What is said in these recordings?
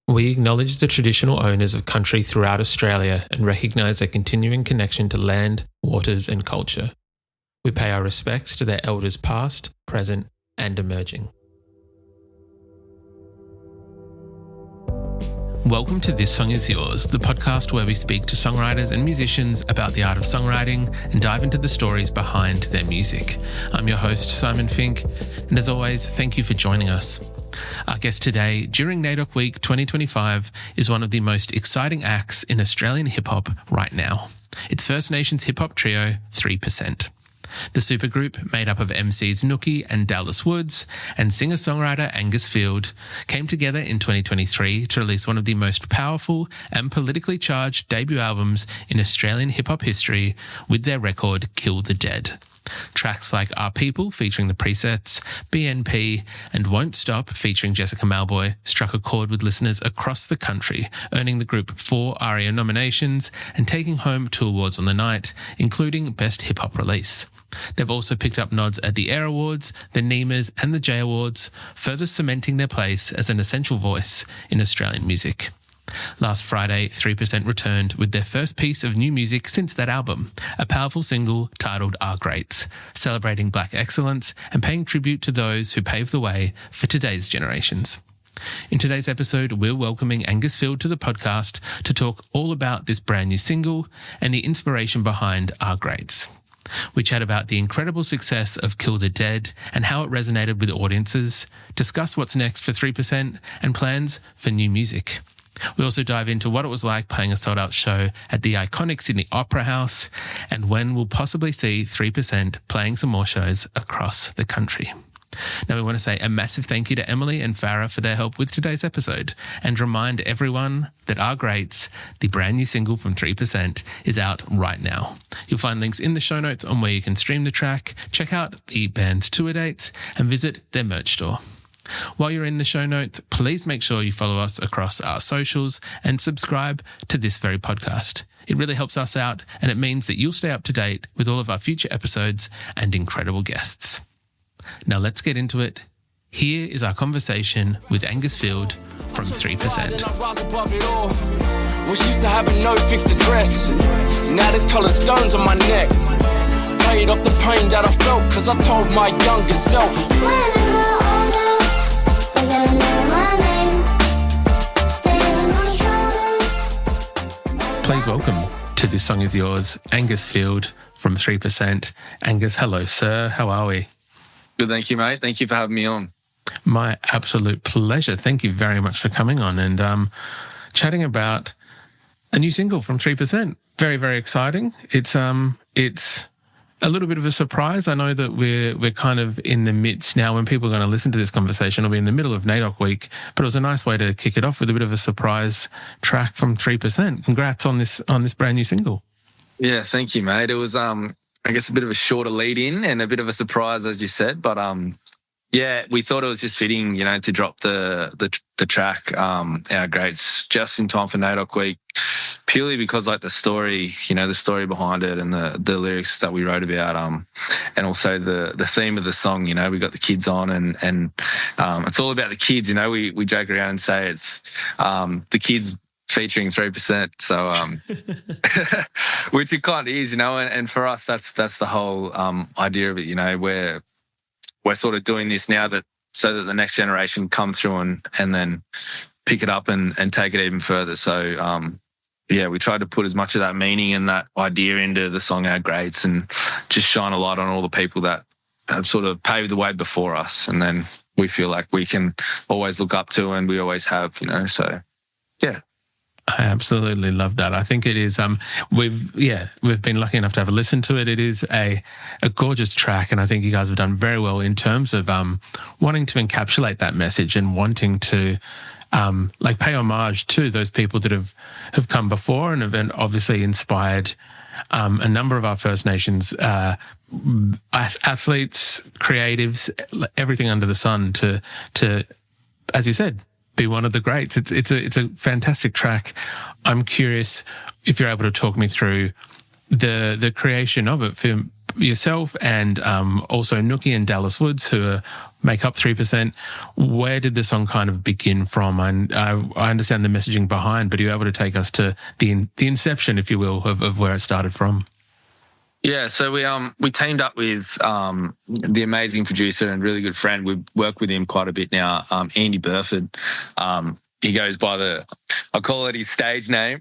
We acknowledge the traditional owners of country throughout Australia and recognise their continuing connection to land, waters and culture. We pay our respects to their elders past, present and emerging. Welcome to This Song Is Yours, the podcast where we speak to songwriters and musicians about the art of songwriting and dive into the stories behind their music. I'm your host, Simon Fink, and as always, thank you for joining us. Our guest today, during NAIDOC Week 2025, is one of the most exciting acts in Australian hip-hop right now. It's First Nations hip-hop trio, 3%. The supergroup, made up of MCs Nooky and Dallas Woods and singer-songwriter Angus Field, came together in 2023 to release one of the most powerful and politically charged debut albums in Australian hip-hop history with their record Kill the Dead. Tracks like Our People featuring The Presets, BNP and Won't Stop featuring Jessica Malboy struck a chord with listeners across the country, earning the group 4 ARIA nominations and taking home 2 awards on the night, including Best Hip Hop Release. They've also picked up nods at the AIR Awards, the NEMAs and the J Awards, further cementing their place as an essential voice in Australian music. Last Friday, 3% returned with their first piece of new music since that album, a powerful single titled Our Greats, celebrating Black excellence and paying tribute to those who paved the way for today's generations. In today's episode, we're welcoming Angus Field to the podcast to talk all about this brand new single and the inspiration behind Our Greats. We chat about the incredible success of Kill the Dead and how it resonated with audiences, discuss what's next for 3% and plans for new music. We also dive into what it was like playing a sold-out show at the iconic Sydney Opera House and when we'll possibly see 3% playing some more shows across the country. Now, we want to say a massive thank you to Emily and Farah for their help with today's episode and remind everyone that Our Greats, the brand new single from 3%, is out right now. You'll find links in the show notes on where you can stream the track, check out the band's tour dates and visit their merch store. While you're in the show notes, please make sure you follow us across our socials and subscribe to this very podcast. It really helps us out and it means that you'll stay up to date with all of our future episodes and incredible guests. Now let's get into it. Here is our conversation with Angus Field from 3%. Was used to having no fixed address. Now there's coloured stones on my neck. Paid off the pain that I felt cause I told my younger self. Please welcome to This Song Is Yours, Angus Field from 3%. Angus, hello sir, how are we? Good, thank you, mate. Thank you for having me on. My absolute pleasure. Thank you very much for coming on and chatting about a new single from 3%. Very, very exciting. It's a little bit of a surprise. I know that we're kind of in the midst now when people are going to listen to this conversation. It'll be in the middle of NAIDOC Week, but it was a nice way to kick it off with a bit of a surprise track from 3%. Congrats on this brand new single. Yeah, thank you, mate. It was I guess a bit of a shorter lead in and a bit of a surprise, as you said, but yeah, we thought it was just fitting, to drop the track, Our Greats, just in time for NAIDOC Week, purely because the story, the story behind it and the lyrics that we wrote about, and also the theme of the song, we got the kids on and it's all about the kids, we joke around and say it's the kids featuring 3%. So, which it kind of is, and for us, that's the whole idea of it, we're sort of doing this now so that the next generation come through and then pick it up and take it even further. So, yeah, we tried to put as much of that meaning and that idea into the song Our Greats and just shine a light on all the people that have sort of paved the way before us. And then we feel like we can always look up to and we always have, so yeah. I absolutely love that. I think it is, we've been lucky enough to have a listen to it. It is a gorgeous track and I think you guys have done very well in terms of wanting to encapsulate that message and wanting to pay homage to those people that have come before and have been obviously inspired a number of our First Nations athletes, creatives, everything under the sun to, as you said, be one of the greats. It's a fantastic track. I'm curious if you're able to talk me through the creation of it. yourself and also Nooky and Dallas Woods, who make up 3%. Where did the song kind of begin from? And I understand the messaging behind, but are you able to take us to the inception, if you will, of where it started from? Yeah, so we teamed up with the amazing producer and really good friend. We've worked with him quite a bit now, Andy Burford. He goes by I call it his stage name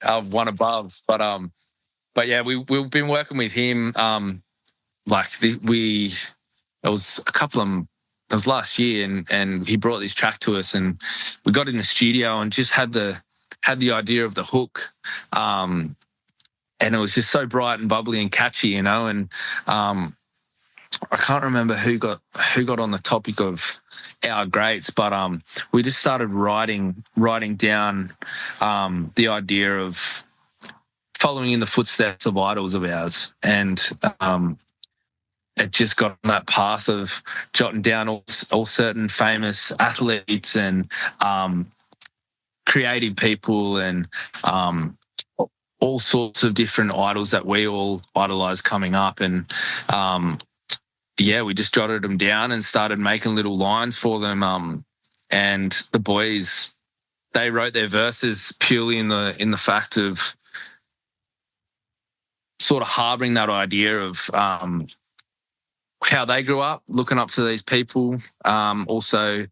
of One Above. But yeah, we've been working with him. It was last year, and he brought this track to us, and we got in the studio and just had the idea of the hook. And it was just so bright and bubbly and catchy, you know. And I can't remember who got on the topic of our greats, but we just started writing down the idea of following in the footsteps of idols of ours, and it just got on that path of jotting down all certain famous athletes and creative people and all sorts of different idols that we all idolise coming up. And we just jotted them down and started making little lines for them. And the boys, they wrote their verses purely in the fact of sort of harbouring that idea of how they grew up, looking up to these people, also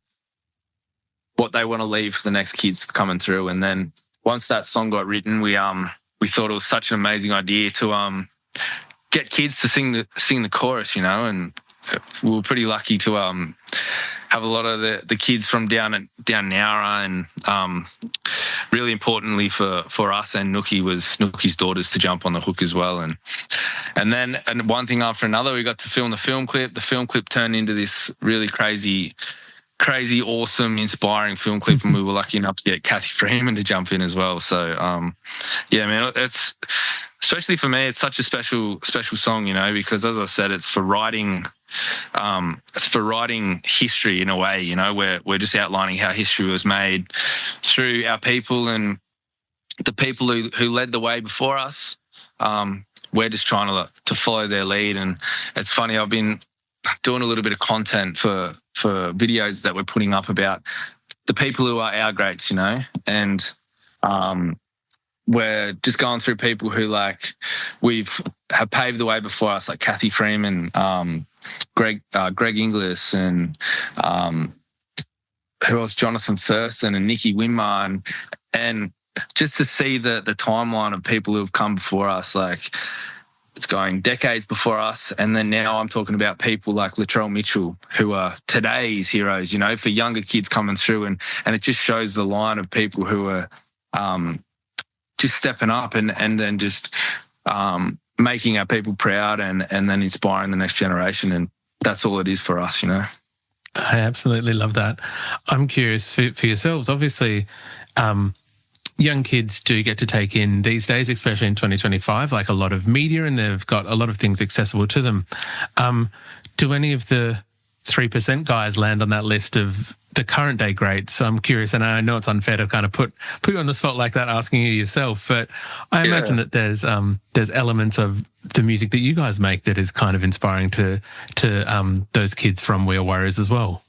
what they want to leave for the next kids coming through. And then once that song got written, we thought it was such an amazing idea to get kids to sing the chorus, you know, and we were pretty lucky to have a lot of the kids from down Nowra, and really importantly for us and Nooky was Nooky's daughters to jump on the hook as well. And then one thing after another, we got to film the film clip. The film clip turned into this really crazy, awesome, inspiring film clip, and we were lucky enough to get Kathy Freeman to jump in as well. So, man, it's especially for me, it's such a special song, you know, because as I said, it's for writing history in a way, you know, where we're just outlining how history was made through our people and the people who led the way before us. We're just trying to follow their lead, and it's funny. I've been doing a little bit of content for videos that we're putting up about the people who are our greats, you know, and we're just going through people who have paved the way before us, like Kathy Freeman, Greg Inglis, and who else? Jonathan Thurston and Nicky Winmar, and just to see the timeline of people who have come before us, like it's going decades before us, and then now I'm talking about people like Latrell Mitchell, who are today's heroes, you know, for younger kids coming through, and it just shows the line of people who are just stepping up and then just making our people proud and then inspiring the next generation, and that's all it is for us, you know. I absolutely love that. I'm curious for yourselves, obviously. Young kids do get to take in these days, especially in 2025, like a lot of media, and they've got a lot of things accessible to them. Do any of the 3% guys land on that list of the current day greats? I'm curious, and I know it's unfair to kind of put you on the spot like that, asking you yourself, but I imagine that there's elements of the music that you guys make that is kind of inspiring to those kids from We Are Warriors as well.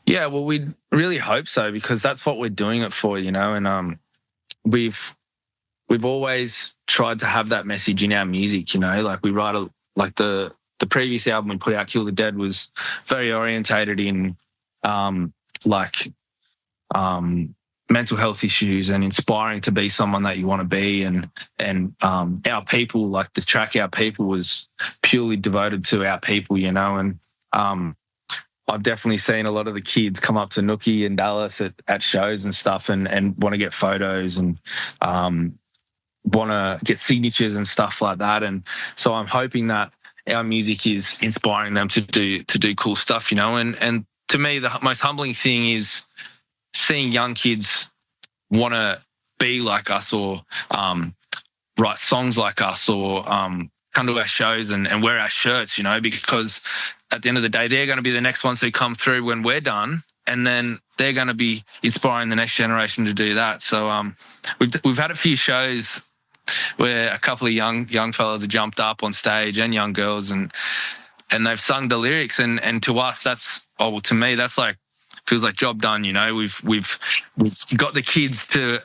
Yeah, well, we really hope so, because that's what we're doing it for, you know, and we've always tried to have that message in our music, you know, like we write the previous album we put out, Kill the Dead, was very orientated in mental health issues and inspiring to be someone that you want to be, and our people, like the track Our People was purely devoted to our people, you know, and I've definitely seen a lot of the kids come up to Nooky and Dallas at shows and stuff and want to get photos and want to get signatures and stuff like that. And so I'm hoping that our music is inspiring them to do cool stuff, you know. And to me, the most humbling thing is seeing young kids want to be like us or write songs like us or come to our shows and wear our shirts, you know, because at the end of the day, they're going to be the next ones who come through when we're done, and then they're going to be inspiring the next generation to do that. So we've had a few shows where a couple of young fellas have jumped up on stage and young girls and they've sung the lyrics and to us to me that's like feels like job done. You know, we've got the kids to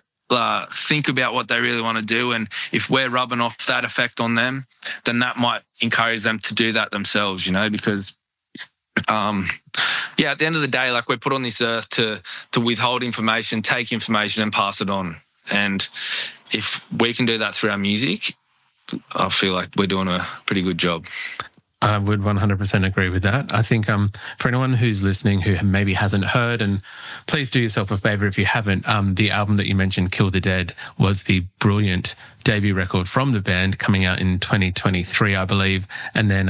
think about what they really want to do, and if we're rubbing off that effect on them, then that might encourage them to do that themselves. You know, because at the end of the day, like we're put on this earth to withhold information, take information, and pass it on. And if we can do that through our music, I feel like we're doing a pretty good job. I would 100% agree with that. I think for anyone who's listening who maybe hasn't heard, and please do yourself a favour if you haven't, the album that you mentioned, Kill the Dead, was the brilliant debut record from the band, coming out in 2023, I believe, and then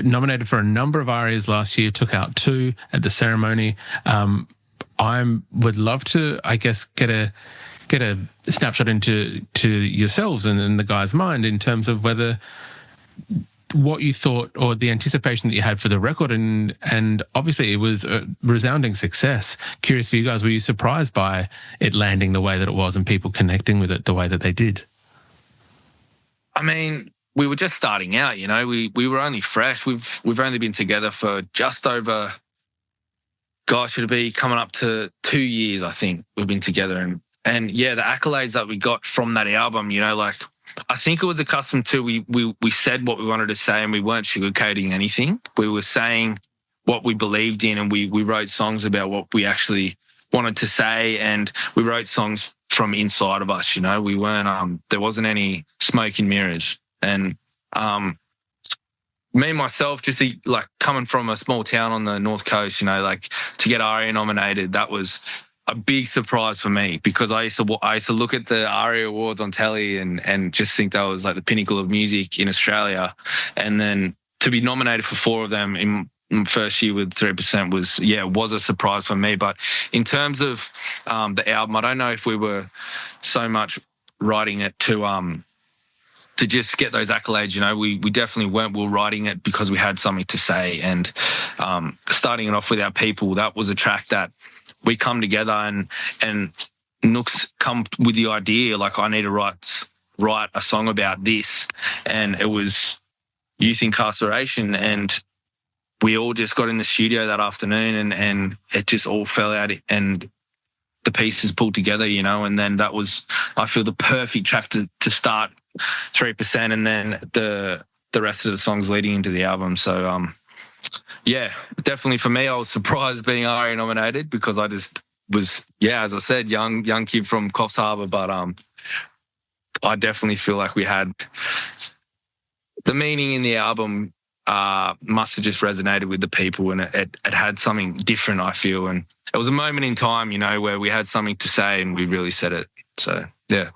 nominated for a number of ARIAs last year, took out 2 at the ceremony. I would love to, I guess, get a snapshot into yourselves and the guys' mind in terms of whether what you thought or the anticipation that you had for the record, and obviously it was a resounding success. Curious for you guys, were you surprised by it landing the way that it was and people connecting with it the way that they did? I mean, we were just starting out, you know. We were only fresh. We've only been together for just over, gosh, it'll be coming up to 2 years, I think we've been together. And yeah, the accolades that we got from that album, you know, like I think it was accustomed to we said what we wanted to say and we weren't sugarcoating anything. We were saying what we believed in, and we wrote songs about what we actually wanted to say, and we wrote songs from inside of us, you know. We weren't there wasn't any smoke and mirrors. And me myself, just like coming from a small town on the North Coast, you know, like to get ARIA nominated, that was a big surprise for me, because I used to look at the ARIA Awards on telly and just think that was like the pinnacle of music in Australia. And then to be nominated for 4 of them in first year with 3% was a surprise for me. But in terms of the album, I don't know if we were so much writing it to just get those accolades, you know. We definitely weren't. We were writing it because we had something to say. And starting it off with Our People, that was a track that we come together and Nooks come with the idea, like, I need to write a song about this. And it was youth incarceration. And we all just got in the studio that afternoon and it just all fell out and the pieces pulled together, you know. And then that was, I feel, the perfect track to start 3%, and then the rest of the songs leading into the album. So yeah, definitely for me, I was surprised being ARIA nominated, because I just was, as I said, young kid from Coffs Harbour, but I definitely feel like we had the meaning in the album must have just resonated with the people, and it had something different, I feel. And it was a moment in time, you know, where we had something to say and we really said it. So yeah.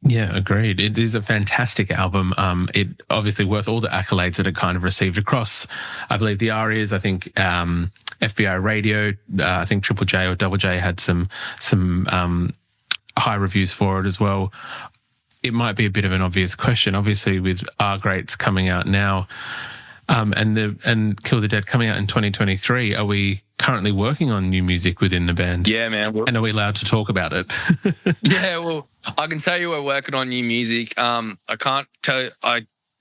Yeah, agreed. It is a fantastic album. It obviously worth all the accolades that it kind of received across, I believe, the ARIAs. I think FBI Radio, I think Triple J or Double J had some high reviews for it as well. It might be a bit of an obvious question, obviously, with Our Greats coming out now, and Kill the Dead coming out in 2023. Are we currently working on new music within the band? Yeah, man. And are we allowed to talk about it? Yeah, well, I can tell you we're working on new music. I can't tell you,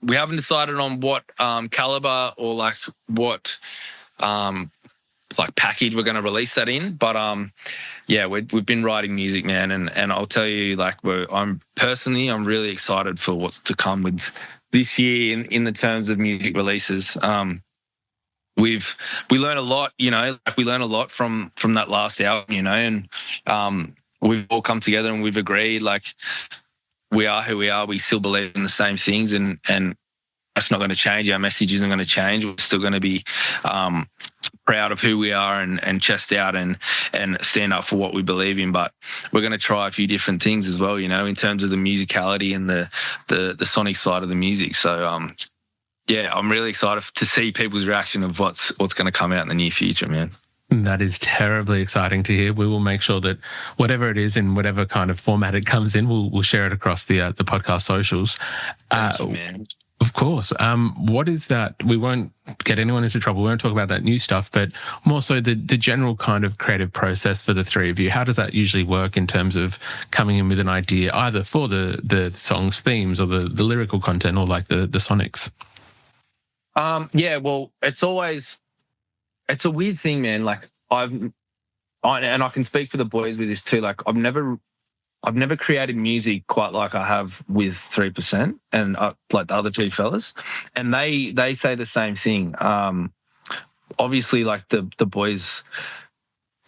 we haven't decided on what caliber or like what like package we're going to release that in. But yeah, we've been writing music, man, and I'll tell you, like, I'm really excited for what's to come with this year in the terms of music releases. We learn a lot, you know, like we learn a lot from that last album, you know, and we've all come together and we've agreed, like, we are who we are. We still believe in the same things, and that's not going to change. Our message isn't going to change. We're still going to be proud of who we are and chest out and stand up for what we believe in. But we're going to try a few different things as well, you know, in terms of the musicality and the sonic side of the music. So yeah, I'm really excited to see people's reaction of what's going to come out in the near future, man. That is terribly exciting to hear. We will make sure that whatever it is, in whatever kind of format it comes in, we'll share it across the podcast socials. Thank you, man. Of course. What is that? We won't get anyone into trouble. We won't talk about that new stuff, but more so the general kind of creative process for the three of you. How does that usually work in terms of coming in with an idea, either for the song's themes or the lyrical content or like the sonics? Yeah, well, it's a weird thing, man. Like and I can speak for the boys with this too. Like I've never created music quite like I have with 3% and like the other two fellas, and they say the same thing. Obviously, like the boys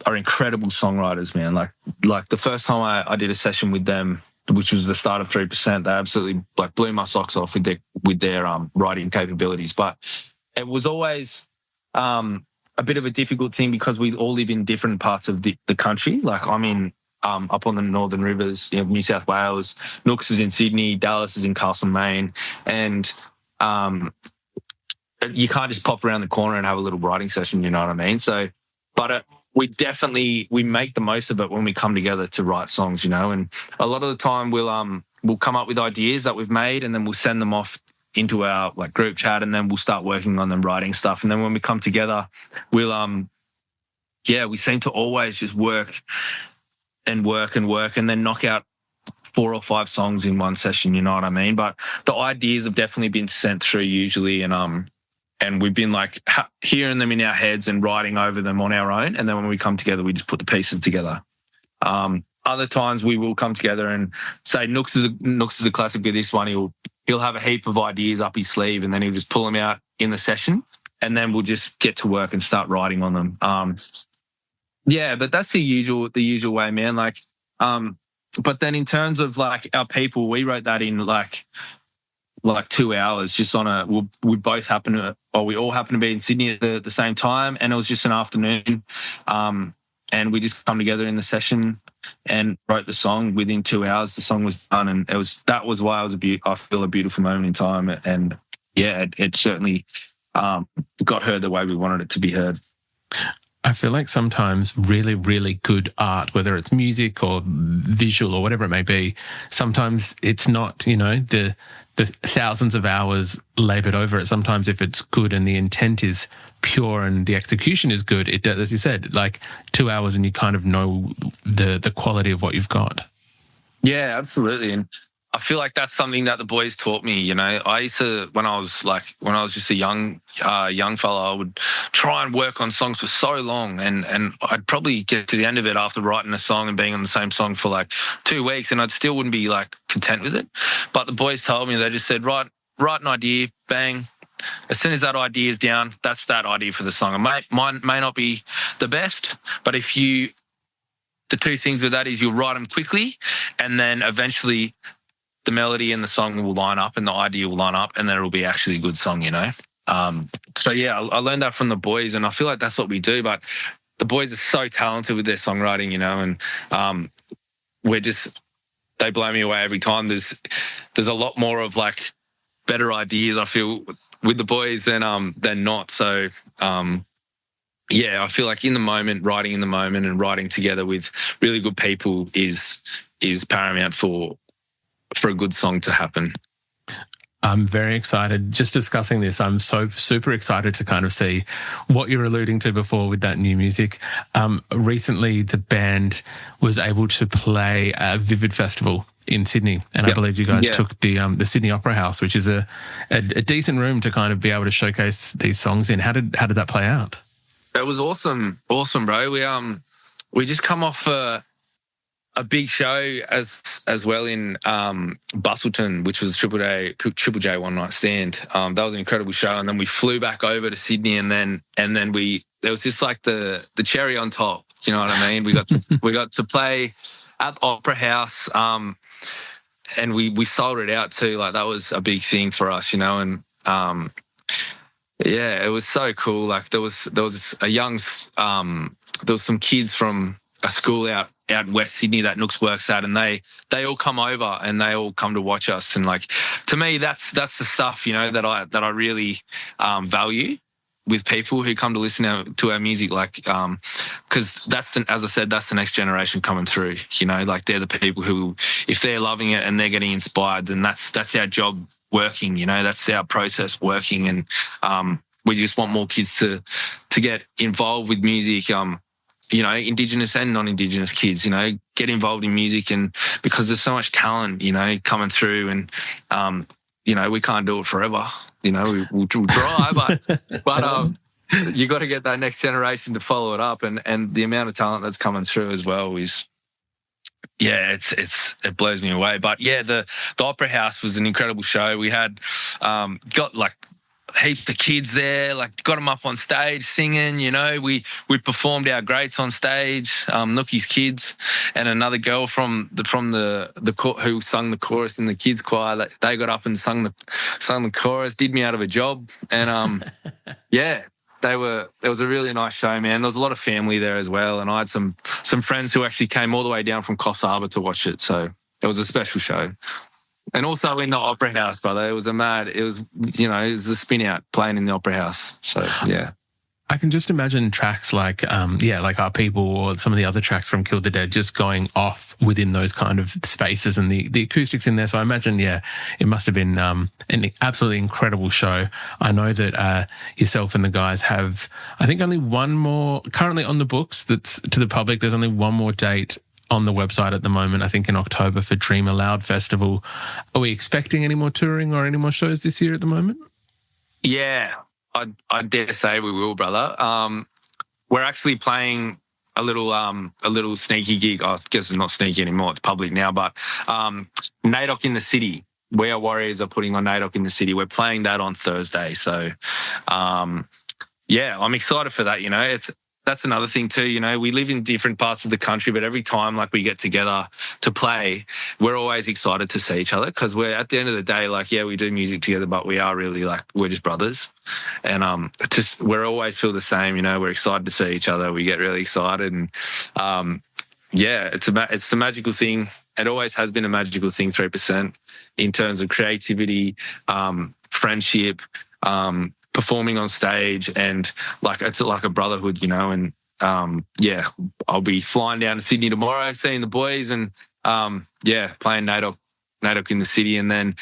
are incredible songwriters, man. Like the first time I did a session with them, which was the start of 3%, they absolutely like blew my socks off with their writing capabilities. But it was always a bit of a difficult thing because we all live in different parts of the country. Like I'm in up on the Northern Rivers, New South Wales. Nooks is in Sydney. Dallas is in Castlemaine. And you can't just pop around the corner and have a little writing session, you know what I mean? So, but we make the most of it when we come together to write songs, and a lot of the time we'll come up with ideas that we've made and then we'll send them off into our like group chat, and then we'll start working on them, writing stuff. And then when we come together, we seem to always just work and then knock out 4 or 5 songs in one session, you know what I mean? But the ideas have definitely been sent through usually, and we've been like hearing them in our heads and writing over them on our own. And then when we come together, we just put the pieces together. Other times we will come together and say Nooks is a classic with this one. He'll have a heap of ideas up his sleeve and then he'll just pull them out in the session, and then we'll just get to work and start writing on them. Yeah, but that's the usual way, man. Like, but then in terms of like our people, we wrote that in like 2 hours, just on we all happen to be in Sydney at the same time, and it was just an afternoon, and we just come together in the session and wrote the song within 2 hours. The song was done, and that was why I feel a beautiful moment in time, and yeah, it certainly got heard the way we wanted it to be heard. I feel like sometimes really, really good art, whether it's music or visual or whatever it may be, sometimes it's not, the thousands of hours laboured over it. Sometimes if it's good and the intent is pure and the execution is good, it does, as you said, like 2 hours and you kind of know the quality of what you've got. Yeah, absolutely. And I feel like that's something that the boys taught me. I used to, when I was just a young fella, I would try and work on songs for so long, and I'd probably get to the end of it after writing a song and being on the same song for like 2 weeks, and I'd still wouldn't be like content with it. But the boys told me, they just said, write an idea, bang. As soon as that idea is down, that's that idea for the song. It may not be the best, but the two things with that is you'll write them quickly, and then eventually the melody and the song will line up and the idea will line up, and then it'll be actually a good song, So yeah, I learned that from the boys, and I feel like that's what we do. But the boys are so talented with their songwriting, and they blow me away every time. There's a lot more of like better ideas, I feel, with the boys than not. So yeah, I feel like in the moment, writing in the moment and writing together with really good people is paramount for a good song to happen. I'm very excited. Just discussing this, I'm so super excited to kind of see what you're alluding to before with that new music. Recently, the band was able to play a Vivid Festival in Sydney, and I believe you guys took the Sydney Opera House, which is a decent room to kind of be able to showcase these songs in. How did that play out? It was awesome, bro. We just come off a big show as well in Bustleton, which was Triple J One Night Stand. That was an incredible show, and then we flew back over to Sydney, and then there was just like the cherry on top. You know what I mean? We got to play at the Opera House, and we sold it out too. Like that was a big thing for us, and yeah, it was so cool. Like there was some kids from a school out West Sydney that Nooks works at, and they all come over and they all come to watch us. And like, to me, that's the stuff, that I really value with people who come to listen to our music. Like, because as I said, that's the next generation coming through. Like they're the people who, if they're loving it and they're getting inspired, then that's our job working, that's our process working. And we just want more kids to get involved with music, Indigenous and non-Indigenous kids, get involved in music, and because there's so much talent, coming through, and, we can't do it forever. We'll try, but you got to get that next generation to follow it up, and the amount of talent that's coming through as well is, it blows me away. But yeah, the Opera House was an incredible show. We had got like heaps of kids there, like got them up on stage singing. We performed our greats on stage, Nooky's kids, and another girl from the who sung the chorus in the kids choir. They got up and sung the chorus, did me out of a job, and it was a really nice show, man. There was a lot of family there as well, and I had some friends who actually came all the way down from Coffs Harbour to watch it. So it was a special show. And also in the Opera House, brother, it was a spin out playing in the Opera House. So, yeah. I can just imagine tracks like Our People or some of the other tracks from Kill the Dead just going off within those kind of spaces, and the acoustics in there. So I imagine, it must have been an absolutely incredible show. I know that yourself and the guys have, I think, only one more currently on the books that's to the public. There's only one more date on the website at the moment, I think in October, for Dream Aloud Festival. Are we expecting any more touring or any more shows this year at the moment? Yeah, I dare say we will, brother. We're actually playing a little sneaky gig. I guess it's not sneaky anymore, it's public now, but NAIDOC in the City. We Are Warriors are putting on NAIDOC in the City. We're playing that on Thursday. So, I'm excited for that, That's another thing too, we live in different parts of the country, but every time we get together to play, we're always excited to see each other, because we're, at the end of the day, we do music together, but we are really we're just brothers. And we're always feel the same, we're excited to see each other. We get really excited, and it's a magical thing. It always has been a magical thing, 3%, in terms of creativity, friendship, performing on stage, and it's like a brotherhood, and I'll be flying down to Sydney tomorrow, seeing the boys, and playing NAIDOC in the City, and then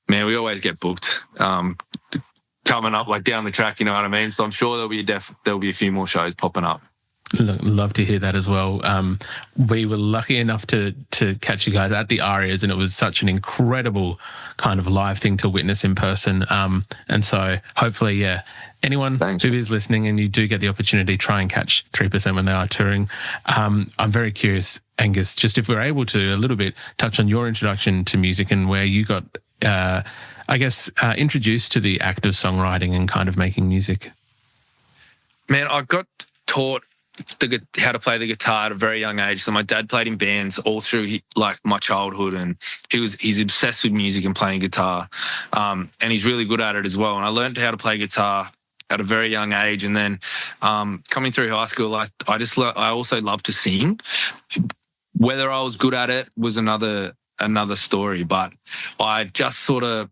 we always get booked coming up down the track, you know what I mean? So I'm sure there'll be a few more shows popping up. Love to hear that as well. We were lucky enough to catch you guys at the ARIAs, and it was such an incredible kind of live thing to witness in person. And so hopefully, anyone who is listening and you do get the opportunity, try and catch 3% when they are touring. I'm very curious, Angus, just if we're able to a little bit touch on your introduction to music and where you got, introduced to the act of songwriting and kind of making music. Man, I got taught how to play the guitar at a very young age. So my dad played in bands all through my childhood, and he's obsessed with music and playing guitar, and he's really good at it as well. And I learned how to play guitar at a very young age, and then coming through high school, I also love to sing. Whether I was good at it was another story, but I just sort of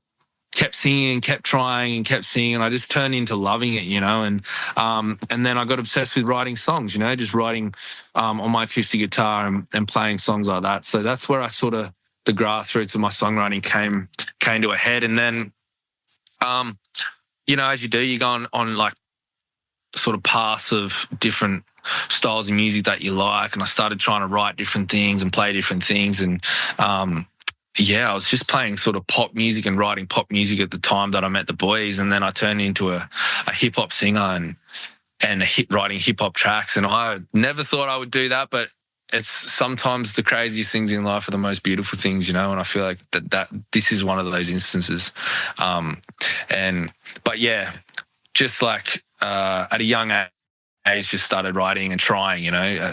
kept singing, kept trying, and kept singing. I just turned into loving it, and then I got obsessed with writing songs, just writing on my acoustic guitar and playing songs like that. So that's where I sort of, the grassroots of my songwriting came to a head. And then, as you do, you go on sort of paths of different styles of music that you like. And I started trying to write different things and play different things. And, I was just playing sort of pop music and writing pop music at the time that I met the boys, and then I turned into a hip-hop singer and writing hip-hop tracks, and I never thought I would do that, but it's sometimes the craziest things in life are the most beautiful things, and I feel like that this is one of those instances. Just at a young age, just started writing and trying,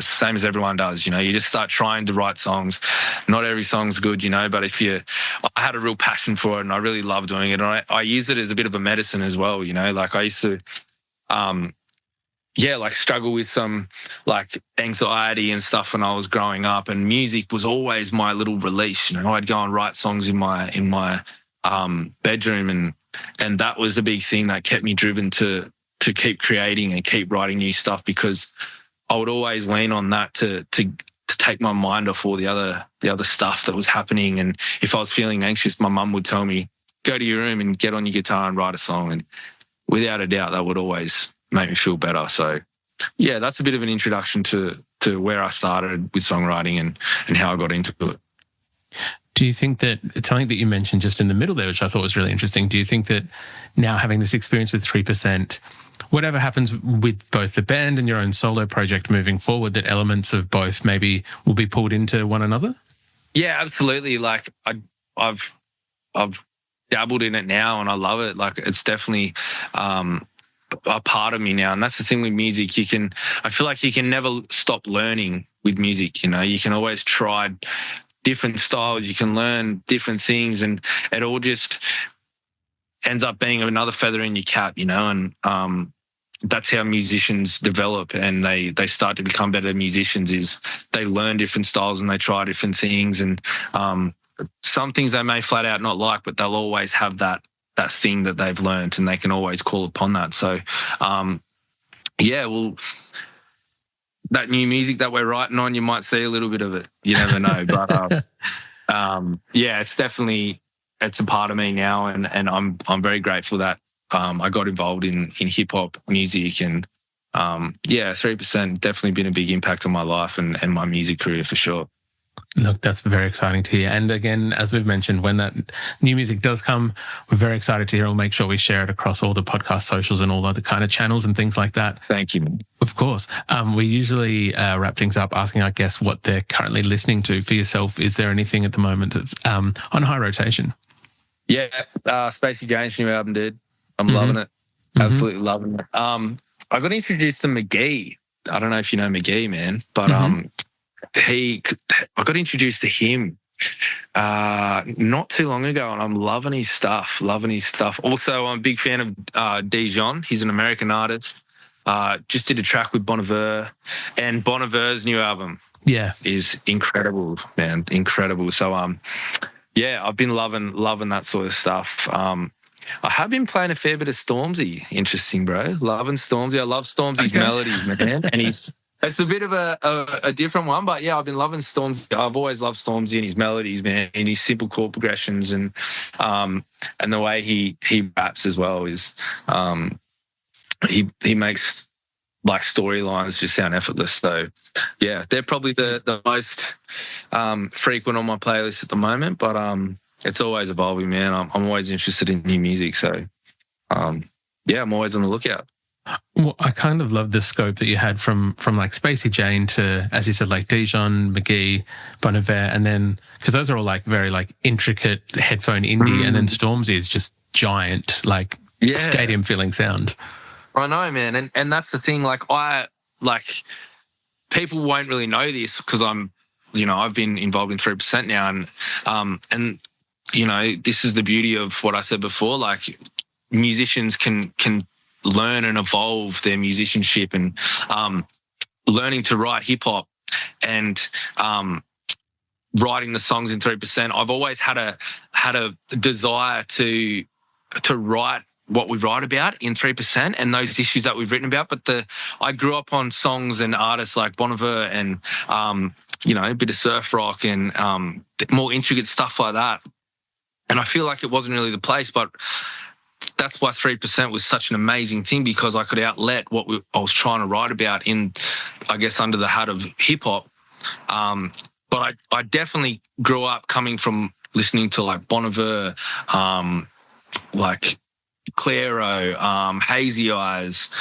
same as everyone does, you just start trying to write songs. Not every song's good, but I had a real passion for it and I really love doing it. And I use it as a bit of a medicine as well, I used to, struggle with some anxiety and stuff when I was growing up, and music was always my little release. I'd go and write songs in my bedroom, and that was the big thing that kept me driven to keep creating and keep writing new stuff, because I would always lean on that to take my mind off all the other stuff that was happening. And if I was feeling anxious, my mum would tell me, go to your room and get on your guitar and write a song. And without a doubt, that would always make me feel better. So yeah, that's a bit of an introduction to where I started with songwriting and how I got into it. Do you think that it's something that you mentioned just in the middle there, which I thought was really interesting? Do you think that now having this experience with 3%, whatever happens with both the band and your own solo project moving forward, that elements of both maybe will be pulled into one another? Yeah, absolutely. Like I've dabbled in it now and I love it. Like it's definitely a part of me now. And that's the thing with music. I feel like you can never stop learning with music. You can always try different styles. You can learn different things, and it all just ends up being another feather in your cap, and that's how musicians develop and they start to become better musicians, is they learn different styles and they try different things. And some things they may flat out not like, but they'll always have that thing that they've learned and they can always call upon that. So, that new music that we're writing on, you might see a little bit of it. You never know. But it's a part of me now, and I'm very grateful that I got involved in hip hop music, and 3% definitely been a big impact on my life and my music career for sure. Look, that's very exciting to hear. And again, as we've mentioned, when that new music does come, we're very excited to hear. We'll make sure we share it across all the podcast socials and all other kind of channels and things like that. Thank you. Of course. We usually wrap things up asking our guests what they're currently listening to. For yourself, is there anything at the moment that's on high rotation? Yeah, Spacey Jane's new album, dude. I'm loving it. Absolutely loving it. I got introduced to McGee. I don't know if you know McGee, man, but I got introduced to him not too long ago, and I'm loving his stuff. Also, I'm a big fan of Dijon. He's an American artist. Just did a track with Bon Iver, and Bon Iver's new album is incredible, man. Incredible. So, I've been loving that sort of stuff. I have been playing a fair bit of Stormzy. Interesting, bro. Loving Stormzy. I love Stormzy's melodies, man. And it's a bit of a different one, but yeah, I've been loving Stormzy. I've always loved Stormzy and his melodies, man, and his simple chord progressions, and the way he raps as well is he makes like storylines just sound effortless. So yeah, they're probably the most frequent on my playlist at the moment, but it's always evolving, man. I'm always interested in new music, so I'm always on the lookout. Well, I kind of love the scope that you had from like Spacey Jane to, as you said, like Dijon, McGee, Bon Iver, and then, because those are all like very like intricate headphone indie, and then Stormzy is just giant, like stadium filling sound. I know, man, and that's the thing. Like people won't really know this because I've been involved in 3% now, and this is the beauty of what I said before. Like musicians can learn and evolve their musicianship, and learning to write hip hop and writing the songs in 3%. I've always had a desire to write what we write about in 3% and those issues that we've written about. But I grew up on songs and artists like Bon Iver and a bit of surf rock and more intricate stuff like that. And I feel like it wasn't really the place, but that's why 3% was such an amazing thing, because I could outlet what I was trying to write about in, I guess, under the hat of hip hop. But I definitely grew up coming from listening to like Bon Iver, like Clairo, Hazy Eyes,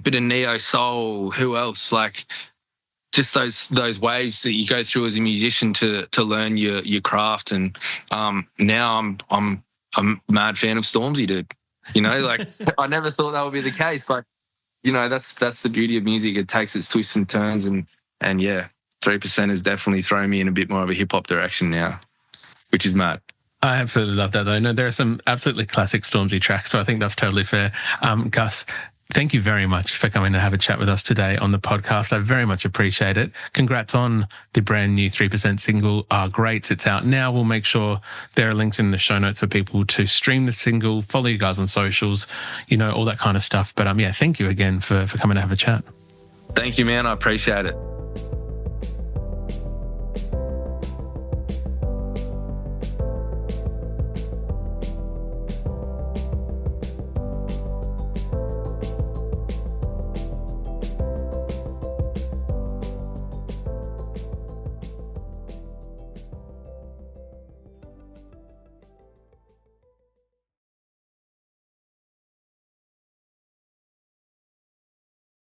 bit of neo soul. Who else? Like just those waves that you go through as a musician to learn your craft. And now I'm a mad fan of Stormzy, dude. Like I never thought that would be the case, but that's the beauty of music. It takes its twists and turns, and 3% has definitely thrown me in a bit more of a hip hop direction now, which is mad. I absolutely love that, though. No, there are some absolutely classic Stormzy tracks, so I think that's totally fair. Gus, thank you very much for coming to have a chat with us today on the podcast. I very much appreciate it. Congrats on the brand new 3% single, Great. It's out now. We'll make sure there are links in the show notes for people to stream the single, follow you guys on socials, all that kind of stuff. But thank you again for coming to have a chat. Thank you, man. I appreciate it.